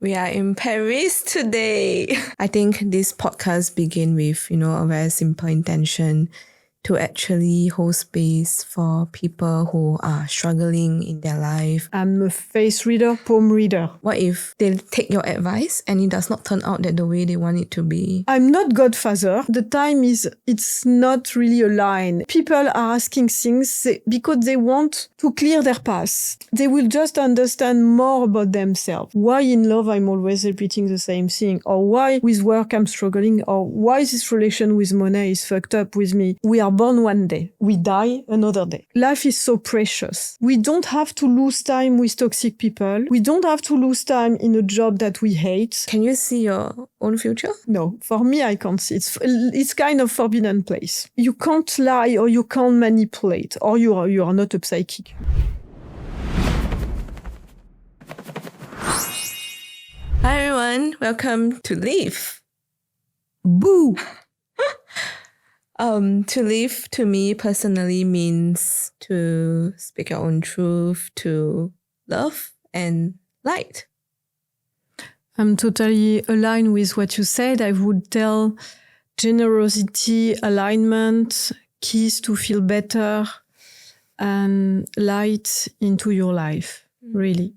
We are in Paris today. I think this podcast begin with, a very simple intention to actually hold space for people who are struggling in their life. I'm a face reader, poem reader. What if they take your advice and it does not turn out that the way they want it to be? I'm not Godfather. The time it's not really aligned. People are asking things because they want to clear their past. They will just understand more about themselves. Why in love I'm always repeating the same thing? Or why with work I'm struggling? Or why this relation with money is fucked up with me? We are born one day. We die another day. Life is so precious. We don't have to lose time with toxic people. We don't have to lose time in a job that we hate. Can you see your own future? No, for me, I can't see. It's kind of forbidden place. You can't lie or you can't manipulate or you are not a psychic. Hi everyone, welcome to Live. Boo! To live to me personally means to speak your own truth, to love and light. I'm totally aligned with what you said. I would tell generosity, alignment, keys to feel better, and light into your life, really.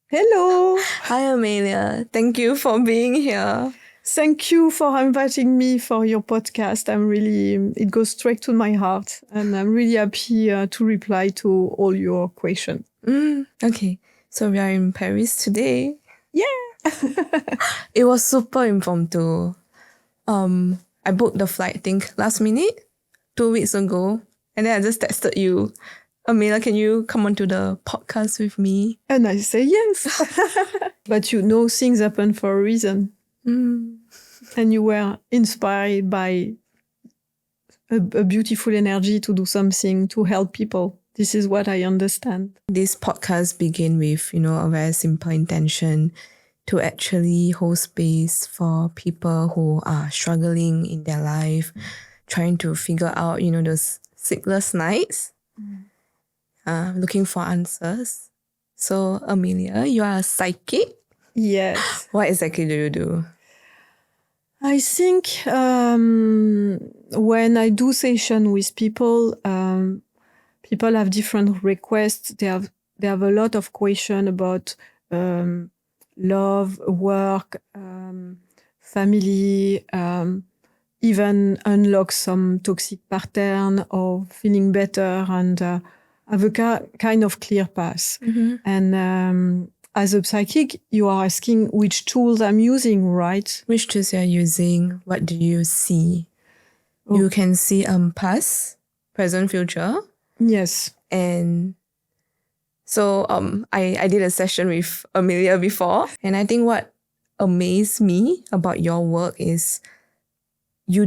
Hello! Hi Amalia, thank you for being here. Thank you for inviting me for your podcast. It goes straight to my heart and I'm really happy to reply to all your questions. Okay, so we are in Paris today. Yeah! It was super impromptu. I booked the flight, I think, last minute, 2 weeks ago. And then I just texted you, Amalia, can you come onto the podcast with me? And I say yes. But things happen for a reason. And you were inspired by a beautiful energy to do something to help people. This is what I understand. This podcast begin with, a very simple intention to actually hold space for people who are struggling in their life, trying to figure out, those sleepless nights, looking for answers. So, Amalia, you are a psychic? Yes. What exactly do you do? I think when I do session with people, people have different requests. They have a lot of questions about love, work, family, even unlock some toxic pattern or feeling better and have a kind of clear path. Mm-hmm. And as a psychic, you are asking which tools I'm using, right? Which tools you're using? What do you see? Oh. You can see past, present, future. Yes. And so I did a session with Amalia before. And I think what amazed me about your work is you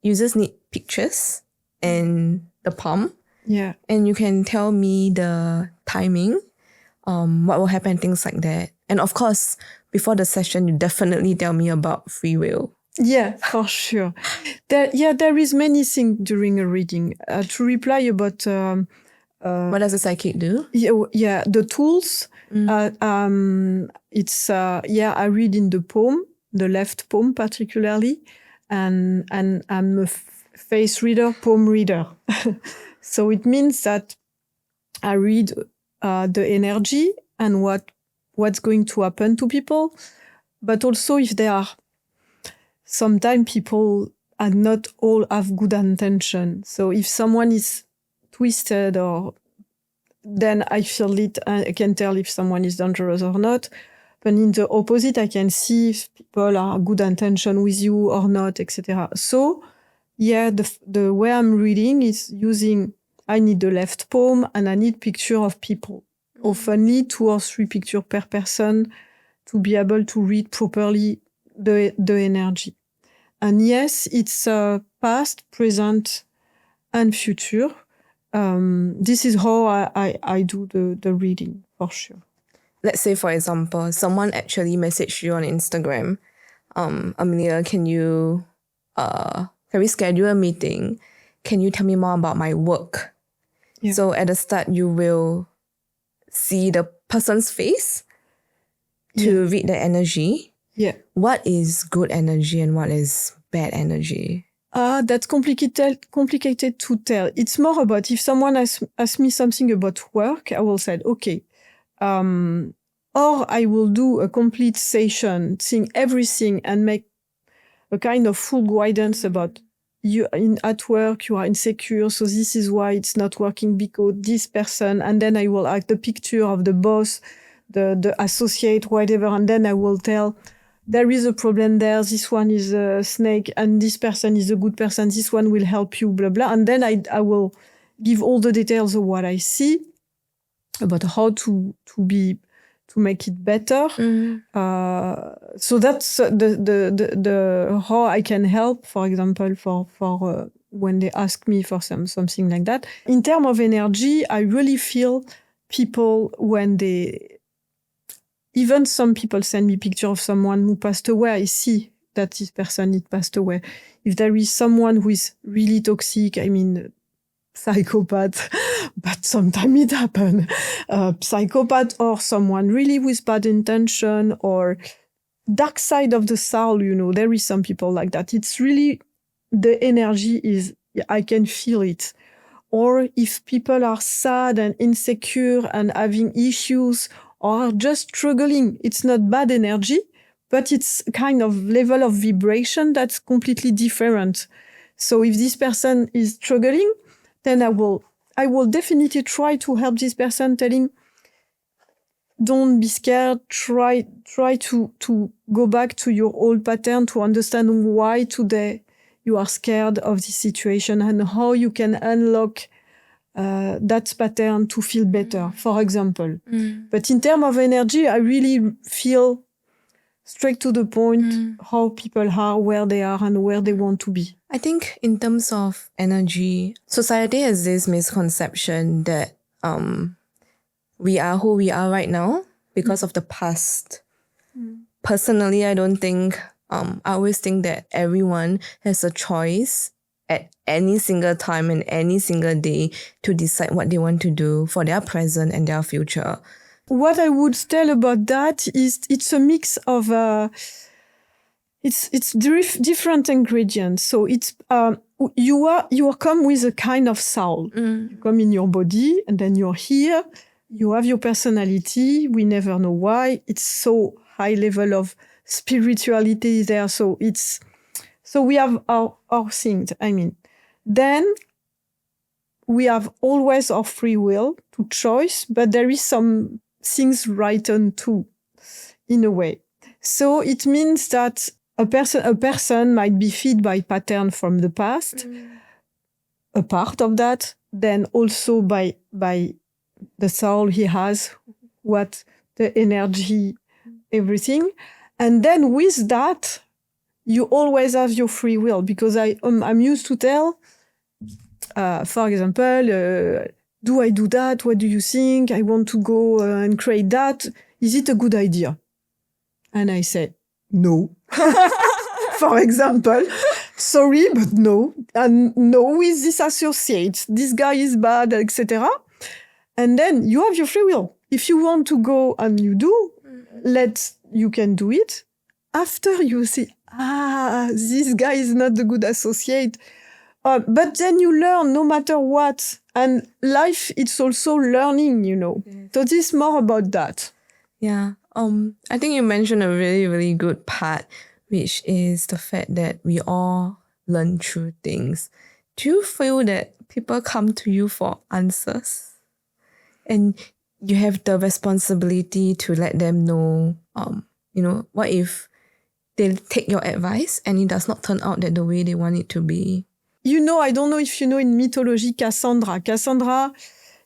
just need pictures and the palm. Yeah. And you can tell me the timing, what will happen, things like that. And of course, before the session, you definitely tell me about free will. Yeah, for sure. There is many things during a reading. To reply about... what does a psychic do? Yeah, the tools. I read in the palm, the left palm particularly, and I'm a face reader, poem reader. So it means that I read the energy and what's going to happen to people, but also if there are sometimes people are not all have good intention. So if someone is twisted then I feel it, I can tell if someone is dangerous or not. But in the opposite, I can see if people are good intention with you or not, etc. So, yeah, the way I'm reading is I need the left palm and I need picture of people. Often 2 or 3 pictures per person to be able to read properly the energy. And yes, it's past, present, and future. This is how I do the reading, for sure. Let's say, for example, someone actually messaged you on Instagram, Amalia, can we schedule a meeting? Can you tell me more about my work? Yeah. So at the start, you will see the person's face to read the energy. Yeah. What is good energy and what is bad energy? That's complicated to tell. It's more about if someone asks me something about work, I will say, okay. Or I will do a complete session, seeing everything and make a kind of full guidance about you at work, you are insecure. So this is why it's not working because this person, and then I will add the picture of the boss, the associate, whatever. And then I will tell, there is a problem there. This one is a snake and this person is a good person. This one will help you, blah, blah. And then I will give all the details of what I see about how to make it better. So that's the how I can help, for example, for when they ask me for something like that. In terms of energy, I really feel people when even some people send me picture of someone who passed away. I see that this person had passed away. If there is someone who is really toxic, I mean, psychopath, but sometimes it happens. Psychopath or someone really with bad intention or dark side of the soul, there is some people like that. It's really, the energy is, I can feel it. Or if people are sad and insecure and having issues or just struggling, it's not bad energy, but it's kind of level of vibration that's completely different. So if this person is struggling, then I will definitely try to help this person, telling, don't be scared, try to go back to your old pattern to understand why today you are scared of this situation and how you can unlock that pattern to feel better, for example. But in terms of energy, I really feel straight to the point how people are, where they are, and where they want to be. I think in terms of energy, society has this misconception that we are who we are right now because of the past. Personally, I don't think, I always think that everyone has a choice at any single time and any single day to decide what they want to do for their present and their future. What I would tell about that is it's a mix of it's different ingredients. So it's you are come with a kind of soul. You come in your body and then you're here. You have your personality. We never know why. It's so high level of spirituality there. So we have our things. I mean, then we have always our free will to choice, but there is some things written too, in a way. So it means that a person might be fed by pattern from the past, a part of that, then also by the soul he has, what the energy, everything. And then with that, you always have your free will, because I'm used to tell, for example, do I do that? What do you think? I want to go and create that. Is it a good idea? And I say, no. For example, sorry, but no. And no with this associate. This guy is bad, etc. And then you have your free will. If you want to go and you do, you can do it. After you see, this guy is not the good associate. But then you learn no matter what. And life, it's also learning, Yes. So this is more about that. Yeah. I think you mentioned a really, really good part, which is the fact that we all learn through things. Do you feel that people come to you for answers? And you have the responsibility to let them know, what if they take your advice and it does not turn out that the way they want it to be? I don't know if you know in mythology Cassandra. Cassandra,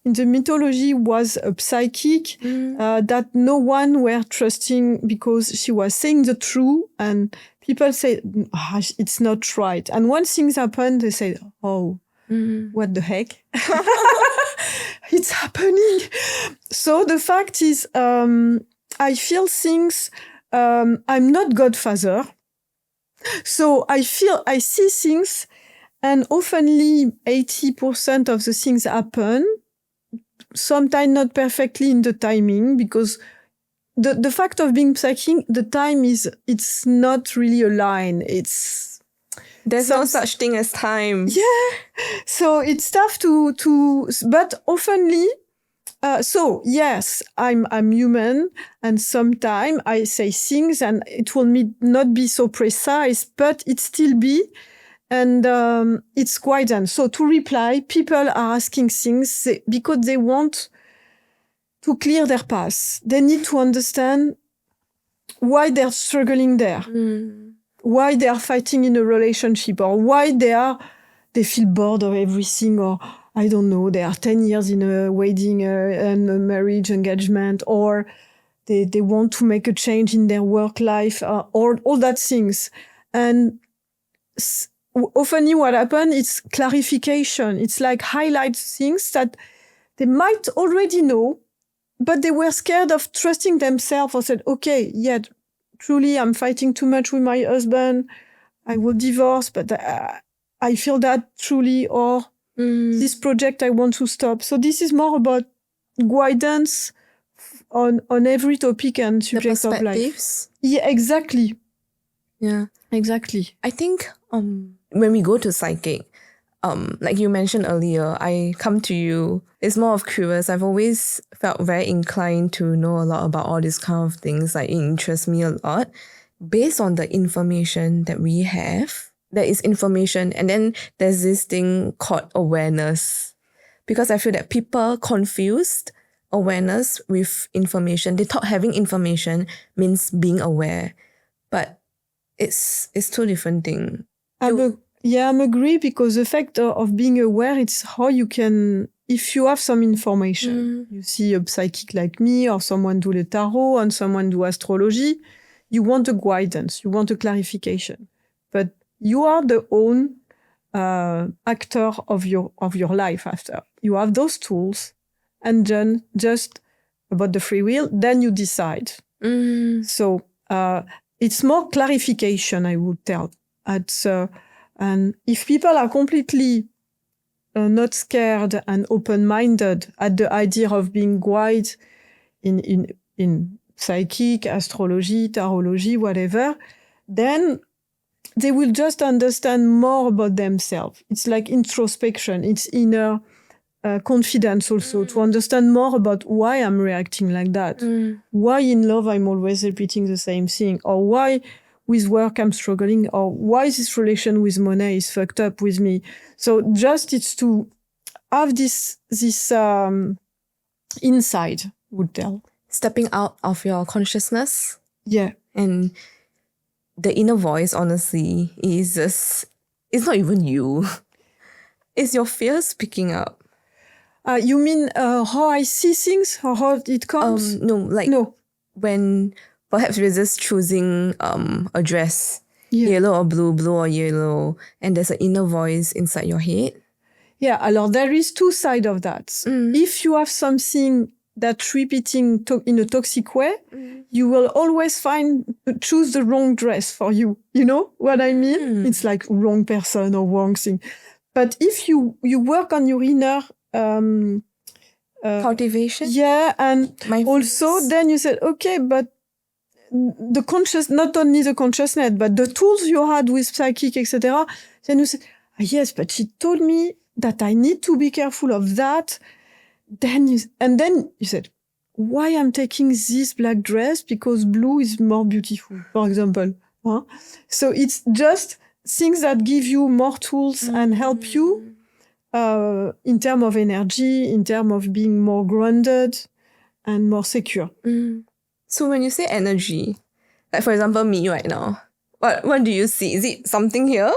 in the mythology, was a psychic that no one were trusting because she was saying the truth, and people say, it's not right. And when things happen, they say, what the heck? It's happening. So the fact is, I feel things, I'm not Godfather. So I see things, and oftenly 80% of the things happen, sometimes not perfectly in the timing, because the fact of being psychic, the time it's not really a line. There's no such thing as time. Yeah. So it's tough but oftenly, so yes, I'm human, and sometimes I say things and it will not be so precise, but it still be, and it's guidance. So to reply, people are asking things because they want to clear their path. They need to understand why they're struggling there, why they are fighting in a relationship, or why they feel bored of everything, or I don't know, they are 10 years in a wedding and a marriage engagement, or they want to make a change in their work life, or all that things. And often what happens is clarification. It's like highlight things that they might already know, but they were scared of trusting themselves, or said, okay, yeah, truly I'm fighting too much with my husband. I will divorce, but I feel that truly, or this project I want to stop. So this is more about guidance on every topic and subject of life. Yeah, exactly. Yeah, exactly. I think when we go to psychic, like you mentioned earlier, I come to you, it's more of curious. I've always felt very inclined to know a lot about all these kind of things. Like, it interests me a lot. Based on the information that we have, there is information, and then there's this thing called awareness. Because I feel that people confused awareness with information. They thought having information means being aware, but it's two different things. I'm agree, because the fact of being aware, it's how you can, if you have some information, you see a psychic like me, or someone do the tarot, and someone do astrology, you want a guidance, you want a clarification, but you are the own actor of your life after. You have those tools, and then just about the free will, then you decide. So it's more clarification, I would tell. And if people are completely not scared and open-minded at the idea of being guided in psychic, astrology, tarology, whatever, then they will just understand more about themselves. It's like introspection. It's inner confidence also, to understand more about why I'm reacting like that. Why in love I'm always repeating the same thing, or why with work I'm struggling, or why this relation with money is fucked up with me. So just it's to have this insight, would tell. Stepping out of your consciousness. Yeah. And the inner voice, honestly, is just, it's not even you. It's your fear speaking up. You mean how I see things, or how it comes? No. When perhaps we're just choosing a dress, yellow or blue, blue or yellow, and there's an inner voice inside your head. Yeah, alors there is two sides of that. If you have something that's repeating in a toxic way, you will always choose the wrong dress for you. You know what I mean? It's like wrong person or wrong thing. But if you work on your inner cultivation, and also then you said, okay, but the not only the consciousness, but the tools you had with psychic, etc. Then you said, yes, but she told me that I need to be careful of that. Then you said, why I'm taking this black dress? Because blue is more beautiful, for example. Huh? So it's just things that give you more tools and help you in terms of energy, in terms of being more grounded and more secure. So when you say energy, like for example, me right now, what do you see? Is it something here?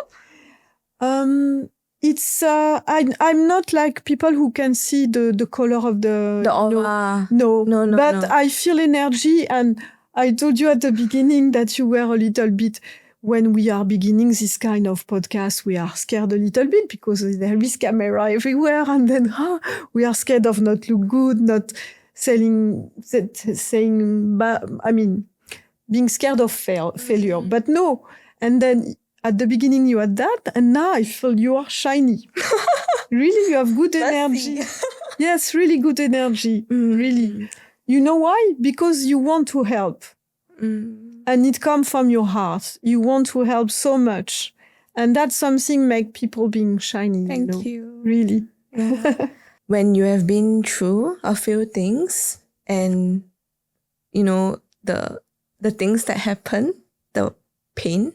It's I'm not like people who can see the color of the aura. No. But I feel energy, and I told you at the beginning that you were a little bit, when we are beginning this kind of podcast, we are scared a little bit because there is camera everywhere, and then we are scared of not look good, not saying being scared of failure. But no, and then at the beginning you had that, and now I feel you are shiny. Really, you have good energy. Yes, really good energy. Really. You know why? Because you want to help. And it comes from your heart. You want to help so much. And that's something make people being shiny. Thank you. Really. Yeah. When you have been through a few things and, the things that happen, the pain,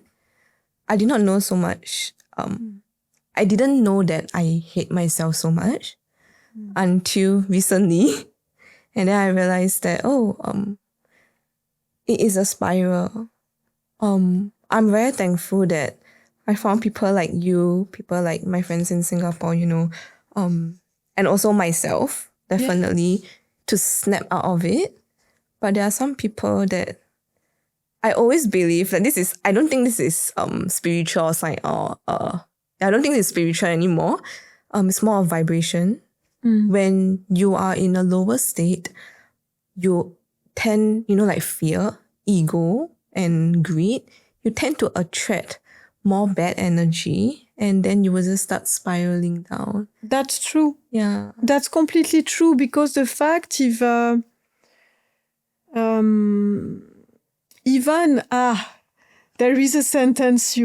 I did not know so much. I didn't know that I hate myself so much until recently. And then I realized that, it is a spiral. I'm very thankful that I found people like you, people like my friends in Singapore, and also myself, definitely, to snap out of it. But there are some people that I always believe that I don't think this is spiritual sign or I don't think it's spiritual anymore. It's more of vibration. When you are in a lower state, you tend, like fear, ego, and greed, you tend to attract more bad energy, and then you will just start spiraling down. That's true. Yeah. That's completely true, because the fact if even there is a sentence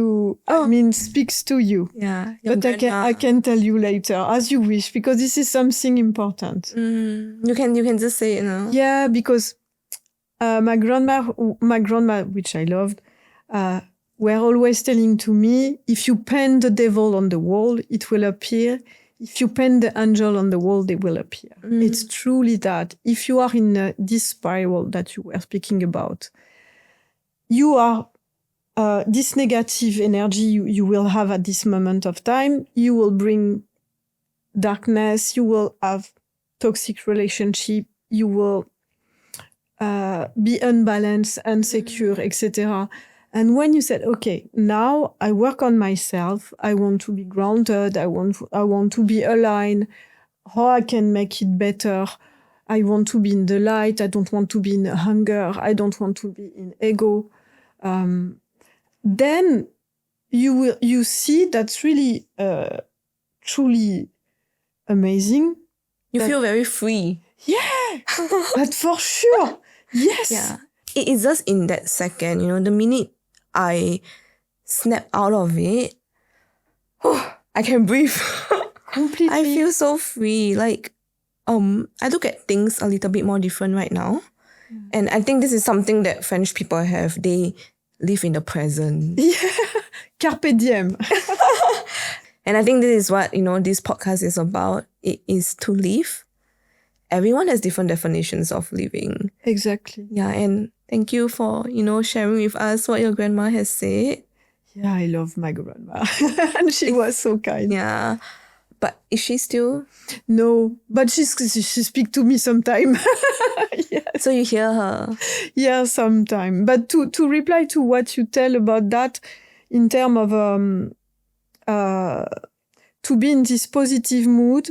speaks to you. Yeah. But I can tell you later, as you wish, because this is something important. You can just say it now. Yeah, because my grandma, which I loved, were always telling to me, if you paint the devil on the wall, it will appear. If you paint the angel on the wall, they will appear. It's truly that. If you are in this spiral that you were speaking about, you are this negative energy you will have at this moment of time, you will bring darkness, you will have toxic relationship, you will be unbalanced, insecure, etc. And when you said, okay, now I work on myself, I want to be grounded, I want to be aligned, how I can make it better, I want to be in the light, I don't want to be in hunger, I don't want to be in ego. Then you see that's really truly amazing. You feel very free. Yeah, but for sure. Yes. Yeah. It is just in that second, the minute I snap out of it, I can breathe. Completely. I feel so free. Like, I look at things a little bit more different right now. And I think this is something that French people have. They live in the present. Yeah. Carpe diem. And I think this is what, this podcast is about. It is to live. Everyone has different definitions of living. Exactly. Yeah, and thank you for, sharing with us what your grandma has said. Yeah, I love my grandma. And she was so kind. Yeah. But is she still? No, but she speaks to me sometime. Yes. So you hear her? Yeah, sometime. But to reply to what you tell about that, in terms of to be in this positive mood,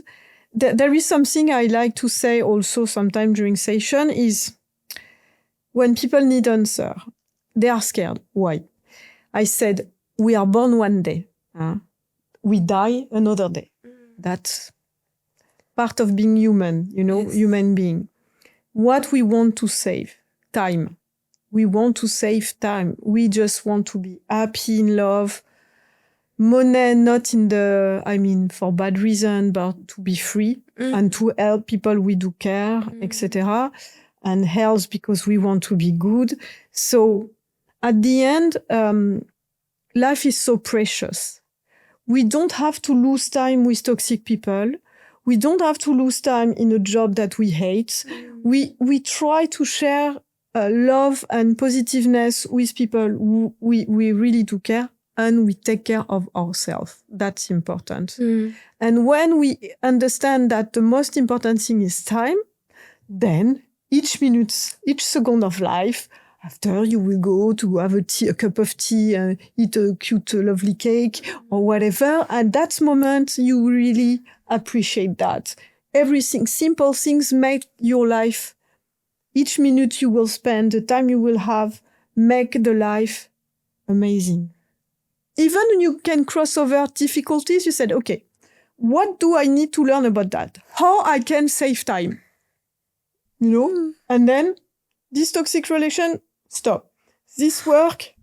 there is something I like to say also sometime during session is when people need answer, they are scared. Why? I said, we are born one day. We die another day. That's part of being human, Yes. Human being. What we want to save? Time. We want to save time. We just want to be happy in love. Money, not for bad reason, but to be free and to help people we do care, etc. And health because we want to be good. So at the end, life is so precious. We don't have to lose time with toxic people. We don't have to lose time in a job that we hate. We try to share love and positiveness with people who we really do care, and we take care of ourselves. That's important. And when we understand that the most important thing is time, then each minute, each second of life, after you will go to have a cup of tea, eat a cute, lovely cake or whatever. At that moment, you really appreciate that. Everything, simple things make your life, each minute you will spend, the time you will have, make the life amazing. Even when you can cross over difficulties, you said, okay, what do I need to learn about that? How I can save time? you know? And then this toxic relation, stop. This work,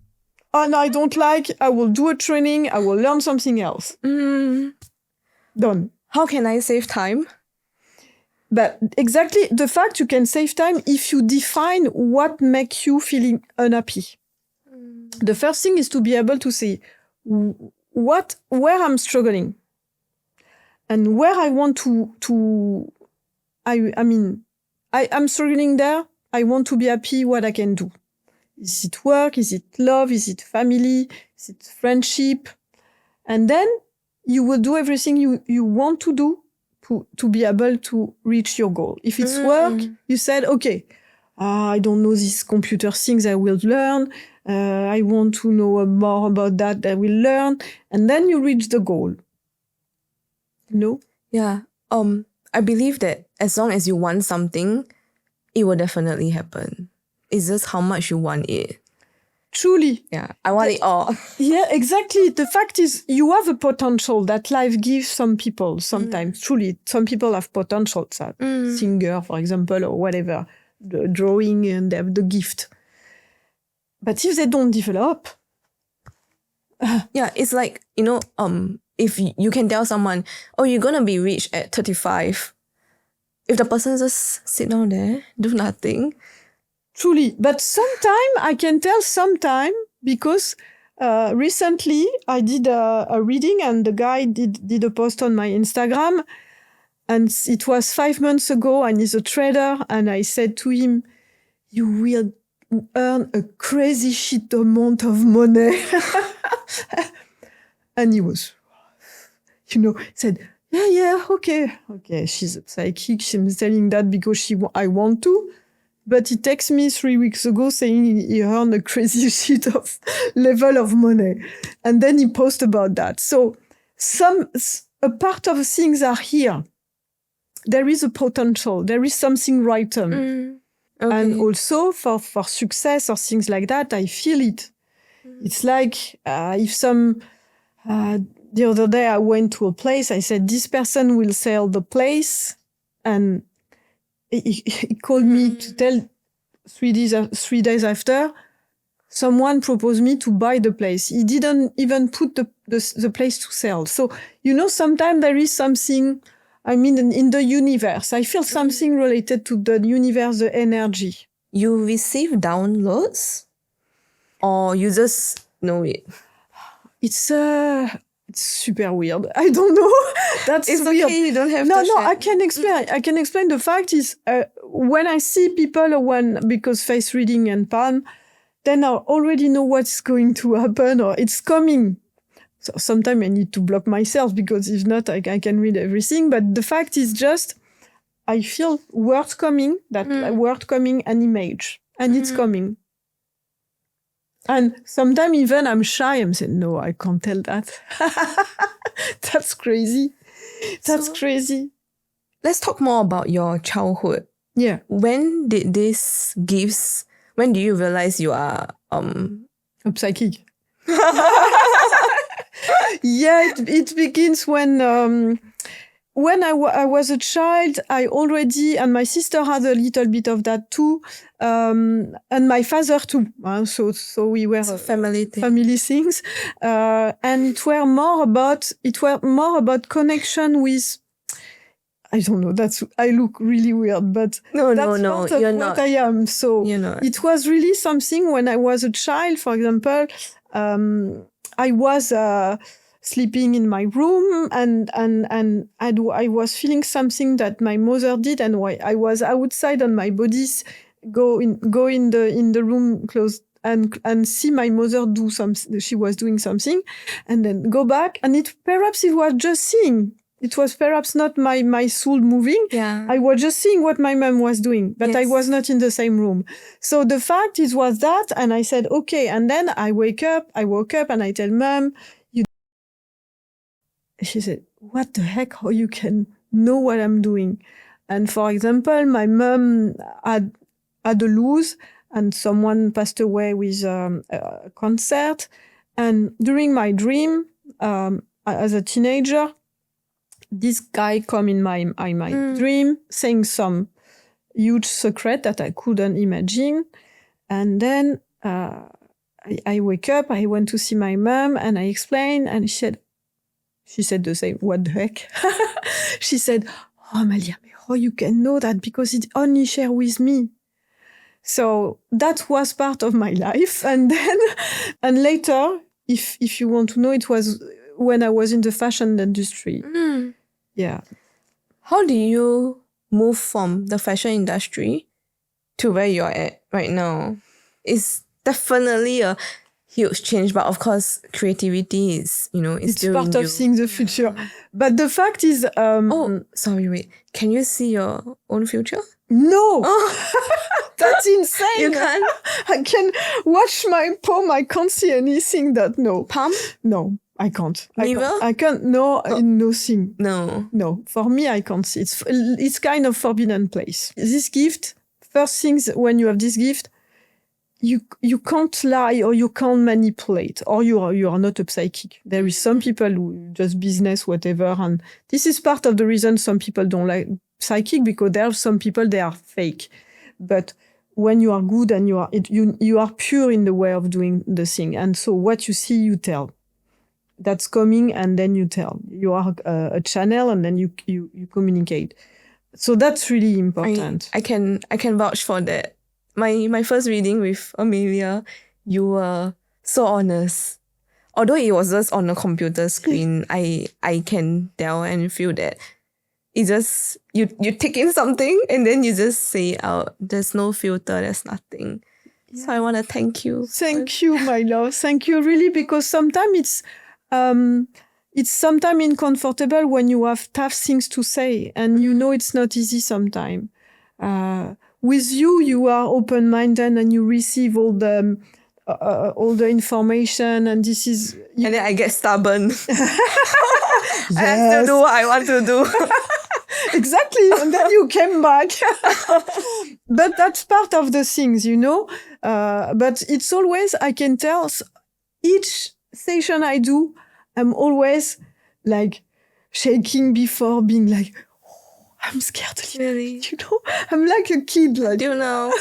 oh no, I don't like, I will do a training, I will learn something else. Done. How can I save time? But exactly the fact you can save time if you define what makes you feeling unhappy. The first thing is to be able to say where I'm struggling and where I want I'm struggling there. I want to be happy, what I can do. Is it work? Is it love? Is it family? Is it friendship? And then you will do everything you want to do to be able to reach your goal. If it's work, you said, okay, I don't know these computer things I will learn. I want to know more about that I will learn. And then you reach the goal. You know? Yeah. I believe that as long as you want something, it will definitely happen. It's just how much you want it. Truly. Yeah, I want it all. Yeah, exactly. The fact is, you have a potential that life gives some people sometimes. Truly, some people have potential. Singer, for example, or whatever, the drawing and they have the gift. But if they don't develop... yeah, it's like, if you can tell someone, oh, you're going to be rich at 35. If the person just sit down there, do nothing... Truly. But I can tell because recently I did a reading and the guy did a post on my Instagram and it was 5 months ago and he's a trader and I said to him, you will earn a crazy shit amount of money. And he was, said, yeah, okay. She's a psychic. She's telling that because I want to. But he texted me 3 weeks ago saying he earned a crazy shit of level of money. And then he posted about that. So a part of things are here. There is a potential. There is something right on. Okay. And also for success or things like that, I feel it. It's like if the other day I went to a place, I said, this person will sell the place. And he called me to tell 3 days after, someone proposed me to buy the place. He didn't even put the place to sell. So, sometimes there is something, in the universe. I feel something related to the universe, the energy. You receive downloads? Or you just know it? It's super weird. I don't know. That's it's weird. Okay, you don't have to No, share. I can explain. I can explain. The fact is, when I see people, because face reading and palm, then I already know what's going to happen or it's coming. So sometimes I need to block myself because if not, I can read everything. But the fact is just, I feel words coming, word coming, an image, and it's coming. And sometimes even I'm shy. I'm saying, no, I can't tell that. That's crazy. That's crazy. Let's talk more about your childhood. Yeah. When did when do you realize you are a psychic? Yeah, it begins when I was a child. I already, and my sister had a little bit of that too, and my father too. So we were family things, and it were more about connection with. I don't know. I look really weird, but no, you're not. I am. So it was really something when I was a child. For example, I was sleeping in my room, and I was feeling something that my mother did, and I was outside on my bodies, go in the room close and see my mother do something. She was doing something, and then go back, and perhaps it was just seeing. It was perhaps not my soul moving. Yeah. I was just seeing what my mom was doing, but yes. I was not in the same room. So the fact was that, and I said, okay. And then I woke up and I tell Mom, she said, what the heck, how you can know what I'm doing? And for example, my mom had a lose and someone passed away with a concert. And during my dream, as a teenager, this guy come in my dream saying huge secret that I couldn't imagine. And then I wake up, I went to see my mom, and I explained, and she said the same, what the heck? She said, oh, Amalia, how you can know that? Because it only shared with me. So that was part of my life. And then, and later, if you want to know, it was when I was in the fashion industry. Yeah. How do you move from the fashion industry to where you're at right now? It's definitely a huge change, but of course, creativity is, it's still part in of you. seeing the future. But the fact is, oh, sorry, wait. Can you see your own future? No, Oh. That's insane. You can't? I can watch my palm. I can't see anything that, no. Palm? No, I can't. Neither? I can't, no, nothing. No. No, for me, I can't see. It's kind of forbidden place. This gift, first things, when you have this gift, you can't lie or you can't manipulate, or you are not a psychic. There is some people who just business, whatever, and this is part of the reason some people don't like psychic, because there are some people, they are fake. But when you are good and you are pure in the way of doing the thing, and so what you see, you tell. That's coming, and then you tell. You are a channel, and then you communicate. So that's really important. I can vouch for that. My first reading with Amalia, you were so honest. Although it was just on a computer screen, I can tell and feel that it's just you take in something and then you just say it out. There's no filter, there's nothing. Yeah. So I want to thank you. Thank you, my love. Thank you, really, because sometimes it's sometimes uncomfortable when you have tough things to say, and it's not easy sometimes. With you are open-minded and you receive all the information, and this is... And then I get stubborn. Yes. I have to do what I want to do. Exactly, and then you came back. But that's part of the things, But it's always, I can tell, each session I do, I'm always like shaking before being like, I'm scared. Really? I'm like a kid. Like, do you know?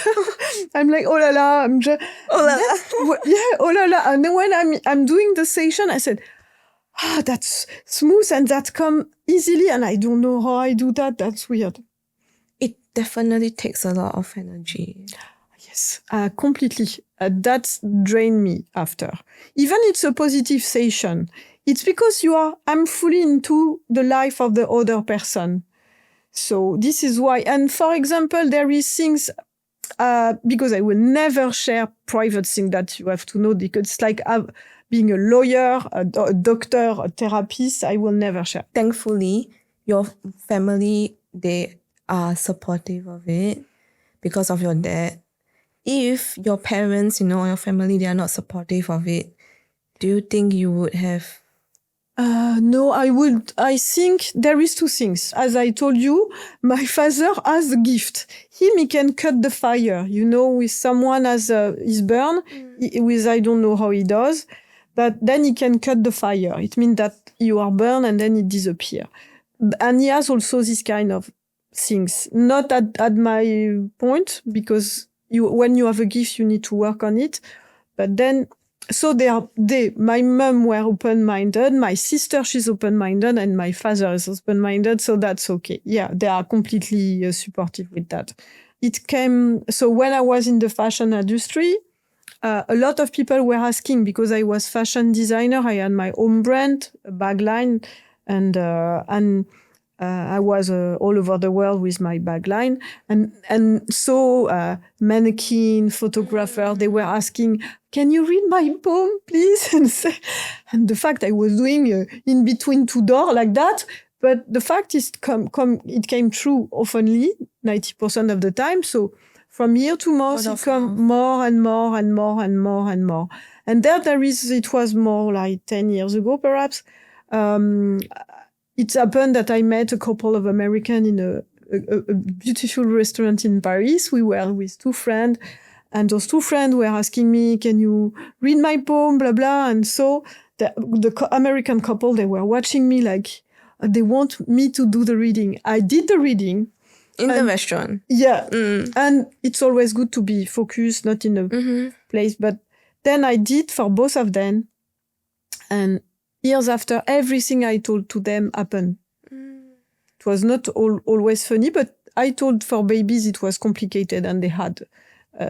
I'm like, oh la la. I'm just, oh la la. Yeah, oh la la. And then when I'm doing the session, I said, that's smooth and that come easily. And I don't know how I do that. That's weird. It definitely takes a lot of energy. Yes, completely. That drained me after. Even it's a positive session. It's because I'm fully into the life of the other person. So this is why. And for example, there is things, because I will never share private things that you have to know, because it's like being a lawyer, a doctor, a therapist, I will never share. Thankfully, your family, they are supportive of it because of your dad. If your parents, or your family, they are not supportive of it, do you think you would have? No, I would. I think there is two things. As I told you, my father has a gift. He can cut the fire, with someone has is burned, with I don't know how he does, but then he can cut the fire. It means that you are burned and then it disappears. And he has also this kind of things. Not at my point, because when you have a gift, you need to work on it. But then, so my mom were open-minded, my sister, she's open-minded, and my father is open-minded, so that's okay. Yeah, they are completely supportive with that. So when I was in the fashion industry, a lot of people were asking, because I was fashion designer, I had my own brand, a bag line, and I was all over the world with my bag line. And so mannequin, photographer, they were asking, can you read my poem, please? And the fact I was doing in between two doors like that, but the fact is it came true oftenly, 90% of the time. So from year to month, it come more and more and more and more and more. And it was more like 10 years ago, perhaps. It happened that I met a couple of Americans in a beautiful restaurant in Paris. We were with two friends, and those two friends were asking me, can you read my poem, blah, blah. And so the American couple, they were watching me like they want me to do the reading. I did the reading, In the restaurant. Yeah. And it's always good to be focused, not in a place. But then I did for both of them. And years after, everything I told to them happened. It was not always funny, but I told for babies it was complicated and they had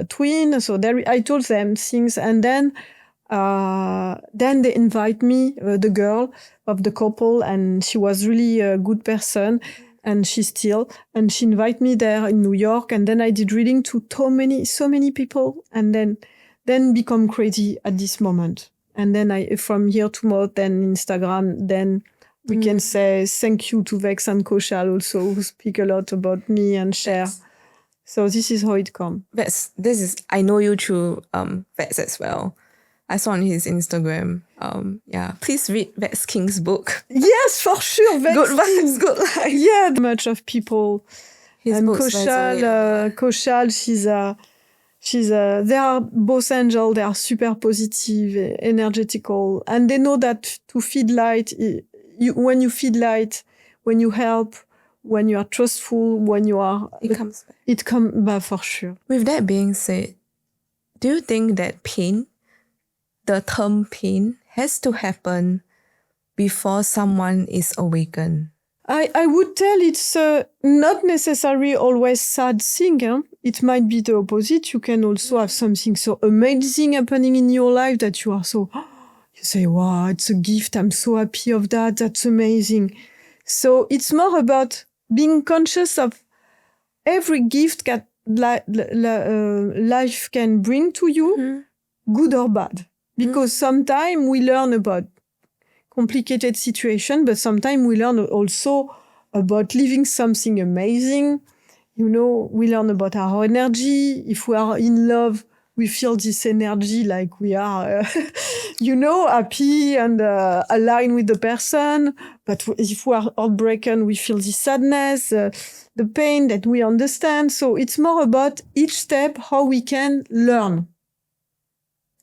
twins. So I told them things. And then they invite me, the girl of the couple, and she was really a good person. And she invite me there in New York. And then I did reading to so many people, and then become crazy at this moment. And then from here to more, then Instagram, then we can say thank you to Vex and Koshal also, who speak a lot about me and share. So this is how it comes. Vex, I know you through Vex as well. I saw on his Instagram. Please read Vex King's book. Yes, for sure. Vex Good vibes, good life. Yeah, much of people. His and books Koshal, they are both angels. They are super positive, energetical, and they know that to feed light. When you feed light, when you help, when you are trustful, when you are, it comes back. It comes back for sure. With that being said, do you think that the term pain, has to happen before someone is awakened? I would tell it's not necessarily always sad thing. It might be the opposite. You can also have something so amazing happening in your life that you are so, you say, wow, it's a gift. I'm so happy of that. That's amazing. So it's more about being conscious of every gift that life can bring to you, good or bad. Because sometimes we learn about complicated situation, but sometimes we learn also about living something amazing. You know, we learn about our energy. If we are in love, we feel this energy like we are, happy and aligned with the person. But if we are heartbroken, we feel this sadness, the pain that we understand. So it's more about each step, how we can learn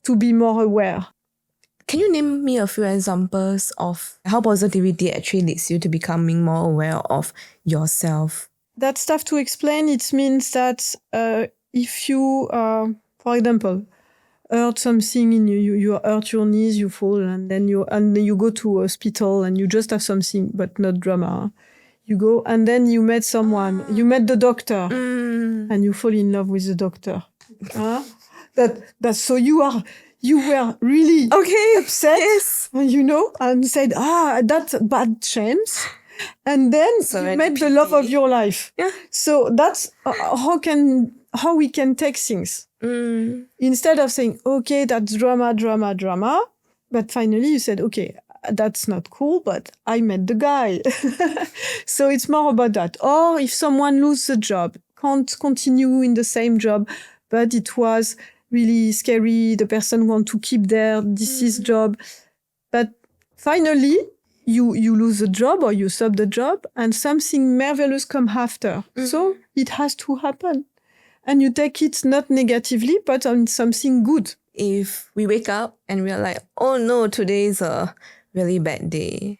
to be more aware. Can you name me a few examples of how positivity actually leads you to becoming more aware of yourself? That's tough to explain. It means that if you, for example, hurt something in you hurt your knees, you fall, and then you go to a hospital and you just have something, but not drama. You go and then you met someone, you met the doctor, and you fall in love with the doctor. That's so you were really upset, and said, that's a bad chance. And then you met the love of your life. Yeah. So that's how we can take things. Instead of saying, okay, that's drama. But finally you said, okay, that's not cool, but I met the guy. So it's more about that. Or if someone loses a job, can't continue in the same job, but it was really scary, the person want to keep their deceased job. But finally, you lose the job or you stop the job and something marvelous come after. So it has to happen. And you take it not negatively, but on something good. If we wake up and we're like, oh no, today is a really bad day.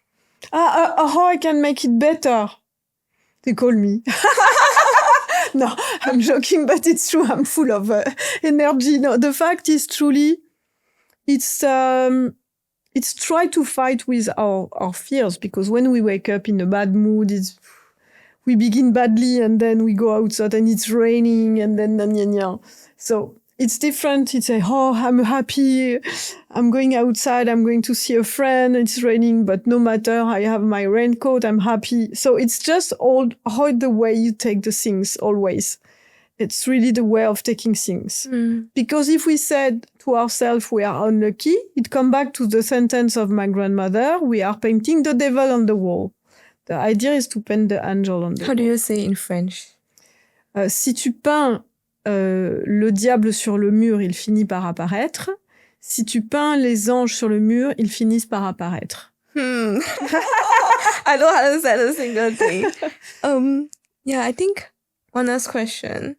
How I can make it better? They call me. No, I'm joking, but it's true. I'm full of energy. No, the fact is truly, it's try to fight with our fears, because when we wake up in a bad mood, we begin badly and then we go outside and it's raining and then So it's different. It's I'm happy. I'm going outside. I'm going to see a friend. It's raining, but no matter. I have my raincoat. I'm happy. So it's just how the way you take the things always. It's really the way of taking things. Because if we said to ourselves we are unlucky, it comes back to the sentence of my grandmother, we are painting the devil on the wall. The idea is to paint the angel on the wall. How do you say in French? Si tu peins le diable sur le mur, il finit par apparaître. Si tu peins les anges sur le mur, ils finissent par apparaître. I don't understand a single thing. I think one last question.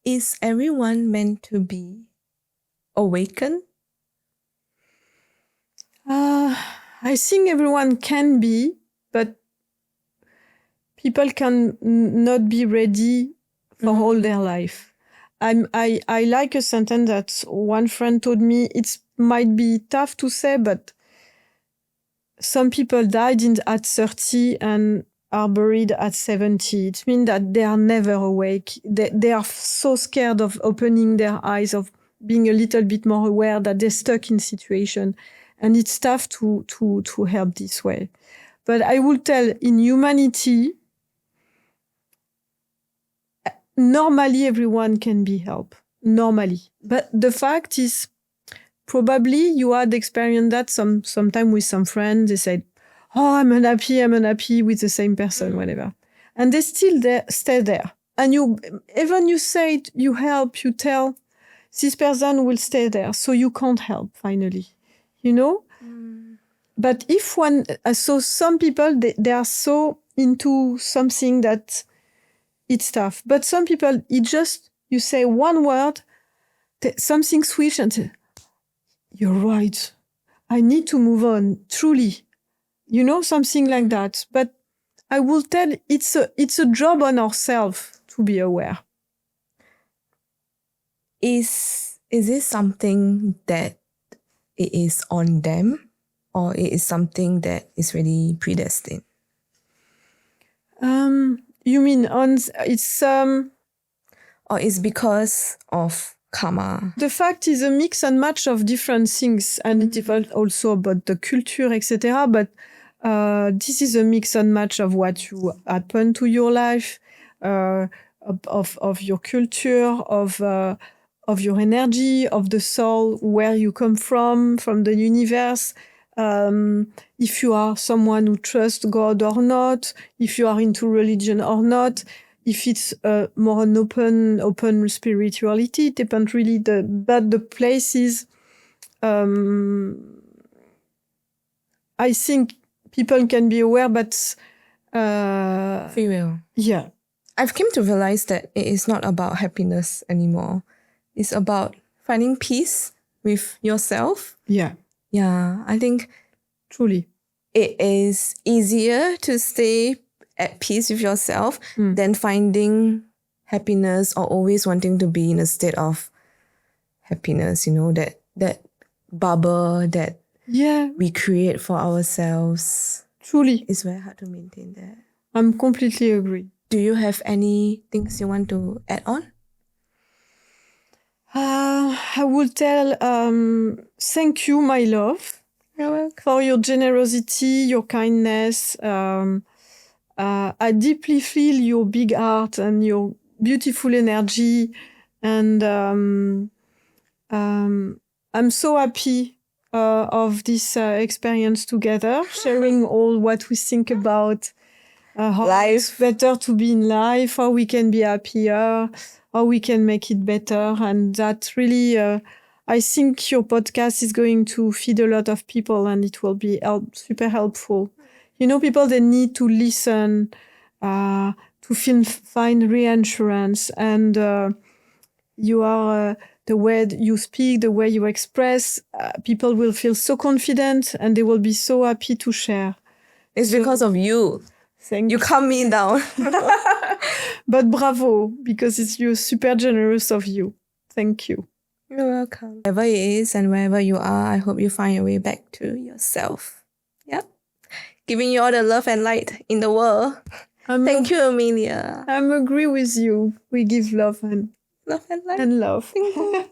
Is everyone meant to be awakened? I think everyone can be, but people can not be ready for all their life. I like a sentence that one friend told me. It might be tough to say, but some people died at 30 and are buried at 70. It means that they are never awake. They are so scared of opening their eyes, of being a little bit more aware that they're stuck in situation. And it's tough to help this way. But I will tell, in humanity, normally everyone can be helped. Normally. But the fact is, probably you had experienced that sometime with some friends. They said, "Oh, I'm unhappy with the same person," whatever. And they still stay there. And you say it, you help, you tell, this person will stay there. So you can't help, finally. You know? But if so some people, they are so into something that it's tough. But some people, you say one word, something switch and say, "You're right. I need to move on, truly." You know, something like that. But I will tell, it's a job on ourselves to be aware. Is it something that it is on them, or it is something that is really predestined? You mean it's or it's because of karma? The fact is a mix and match of different things, and it is also about the culture, etc. But this is a mix and match of what you happen to your life, of your culture, of your energy, of the soul, where you come from the universe. If you are someone who trusts God or not, if you are into religion or not, if it's more an open spirituality, it depends really. But the places, I think people can be aware, but free will. Yeah, I've come to realize that it is not about happiness anymore. It's about finding peace with yourself. Yeah, I think truly it is easier to stay at peace with yourself than finding happiness or always wanting to be in a state of happiness, you know, that bubble that we create for ourselves. Truly. It's very hard to maintain that. I'm completely agree. Do you have any things you want to add on? I will tell, thank you, my love. You're welcome. For your generosity, your kindness. I deeply feel your big heart and your beautiful energy. And I'm so happy of this experience together, sharing all what we think about how it's better to be in life, how we can be happier, how we can make it better. And that really, I think your podcast is going to feed a lot of people, and it will be super helpful. You know, people, they need to listen, to find reassurance. And you are, the way you speak, the way you express, people will feel so confident and they will be so happy to share. It's because of you. Thank you. You calm me down. But bravo, because you're super generous of you. Thank you. You're welcome. Wherever it is and wherever you are, I hope you find your way back to yourself. Yep. Giving you all the love and light in the world. Thank you, Amalia. I agree with you. We give love and light. And love. Thank you.